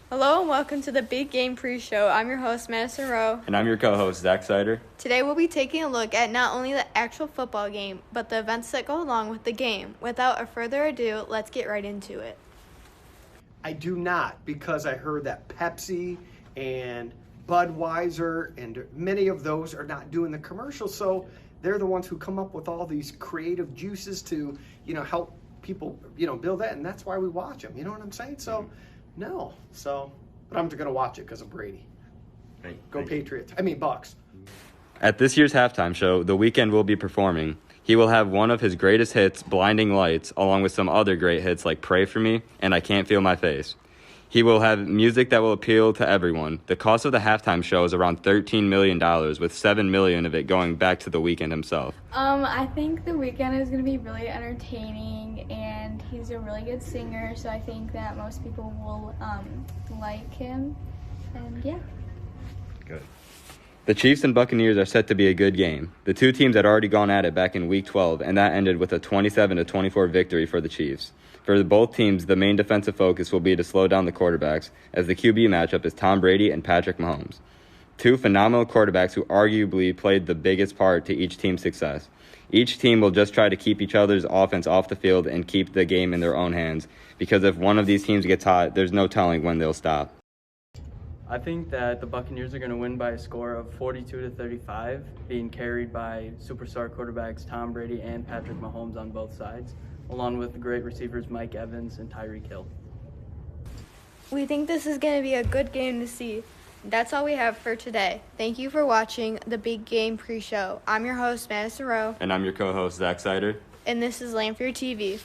Hello and welcome to the Big Game Pre-Show. I'm your host, Madison Rowe. And I'm your co-host, Zach Seiter. Today we'll be taking a look at not only the actual football game, but the events that go along with the game. Without a further ado, let's get right into it. I do not, because I heard that Pepsi and Budweiser and many of those are not doing the commercials, so they're the ones who come up with all these creative juices to, help people, build that, and that's why we watch them. You know what I'm saying? So, no. So, but I'm going to watch it because of Brady. Go Patriots. Bucks. At this year's halftime show, The Weeknd will be performing. He will have one of his greatest hits, Blinding Lights, along with some other great hits like Pray For Me and I Can't Feel My Face. He will have music that will appeal to everyone. The cost of the halftime show is around $13 million, with $7 million of it going back to The Weeknd himself. I think The Weeknd is going to be really entertaining, and he's a really good singer, so I think that most people will like him, and yeah. Good. The Chiefs and Buccaneers are set to be a good game. The two teams had already gone at it back in Week 12, and that ended with a 27-24 victory for the Chiefs. For both teams, the main defensive focus will be to slow down the quarterbacks, as the QB matchup is Tom Brady and Patrick Mahomes. Two phenomenal quarterbacks who arguably played the biggest part to each team's success. Each team will just try to keep each other's offense off the field and keep the game in their own hands, because if one of these teams gets hot, there's no telling when they'll stop. I think that the Buccaneers are going to win by a score of 42-35, being carried by superstar quarterbacks Tom Brady and Patrick Mahomes on both sides, along with the great receivers Mike Evans and Tyreek Hill. We think this is going to be a good game to see. That's all we have for today. Thank you for watching the Big Game Pre-Show. I'm your host, Madison Rowe. And I'm your co-host, Zach Seiter. And this is Lampier TV.